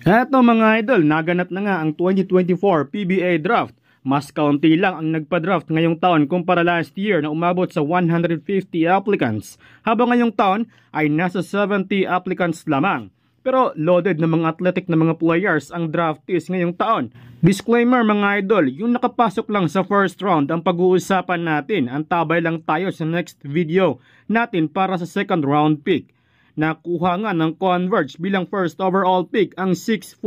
Eto mga idol, naganap na nga ang 2024 PBA Draft. Mas kaunti lang ang nagpa-draft ngayong taon kumpara last year na umabot sa 150 applicants. Habang ngayong taon ay nasa 70 applicants lamang. Pero loaded na mga athletic na mga players ang draftees ngayong taon. Disclaimer mga idol, yung nakapasok lang sa first round ang pag-uusapan natin. Antabay lang tayo sa next video natin para sa second round pick. Nakuha nga ng Converge bilang first overall pick ang 6'6"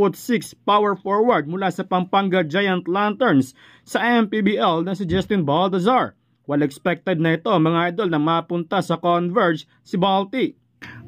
power forward mula sa Pampanga Giant Lanterns sa MPBL na si Justin Baltazar. Well expected na ito mga idol na mapunta sa Converge si Balti.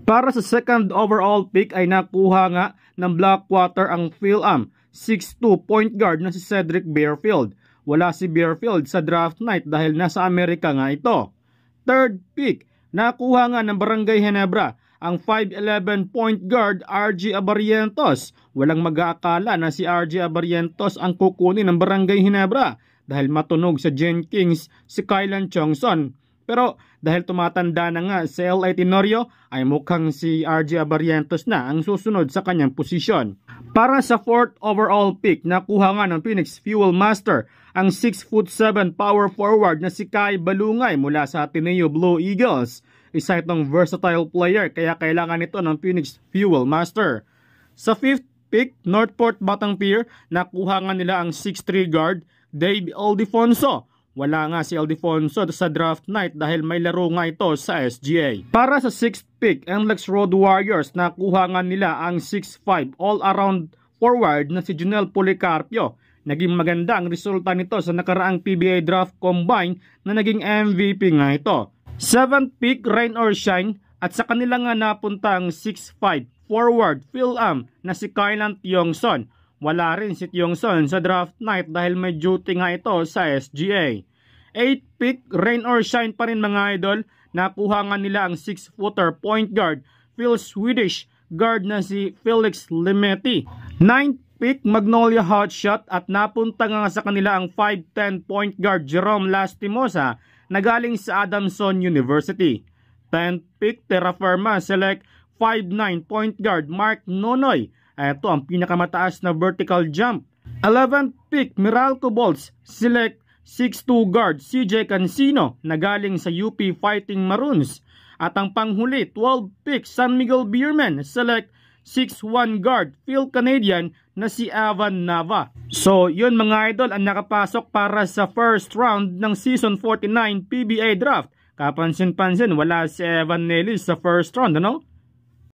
Para sa second overall pick ay nakuha nga ng Blackwater ang Phil-Am 6'2" point guard na si Cedric Bearfield. Wala si Bearfield sa draft night dahil nasa Amerika nga ito. Third pick, nakuha nga ng Barangay Ginebra ang 5'11" point guard RG Abarientos. Walang mag-aakala na si RG Abarientos ang kukunin ng Barangay Ginebra dahil matunog sa Jenkins si Kylan Chongson. Pero dahil tumatanda na nga si LA Tenorio ay mukhang si RG Abarientos na ang susunod sa kanyang posisyon. Para sa fourth overall pick, nakuha nga ng Phoenix Fuel Master ang 6'7" power forward na si Kai Balungay mula sa Ateneo Blue Eagles. Isa itong versatile player kaya kailangan ito ng Phoenix Fuel Master. Sa fifth pick, Northport Batang Pier, nakuha nga nila ang 6'3" guard Dave Aldefonso. Wala nga si Aldefonso sa draft night dahil may laro nga ito sa SGA. Para sa sixth pick, NLEX Road Warriors, nakuha nga nila ang 6'5" all-around forward na si Junel Policarpio. Naging maganda ang resulta nito sa nakaraang PBA Draft Combine na naging MVP nga ito. 7th pick, Rain or Shine, at sa kanila nga napunta ang 6'5" forward Phil-Am na si Kylan Tiongson. Wala rin si Tiongson sa draft night dahil may duty nga ito sa SGA. 8th pick, Rain or Shine pa rin mga idol, nakuha nga nila ang 6-footer point guard Phil Swedish, guard na si Felix Limeti. 9th pick, Magnolia Hotshot, at napunta nga sa kanila ang 5'10" point guard Jerome Lastimosa na galing sa Adamson University. 10th pick, Terra Firma select 5'9" point guard Mark Nonoy. Ito ang pinakamataas na vertical jump. 11th pick, Meralco Bolts select 6'2" guard CJ Cancino na galing sa UP Fighting Maroons. At ang panghuli, 12th pick, San Miguel Beermen select 6'1" guard Phil Canadian na si Evan Nava. So yun mga idol ang nakapasok para sa first round ng Season 49 PBA Draft. Kapansin-pansin wala si Evan Nellis sa first round, ano?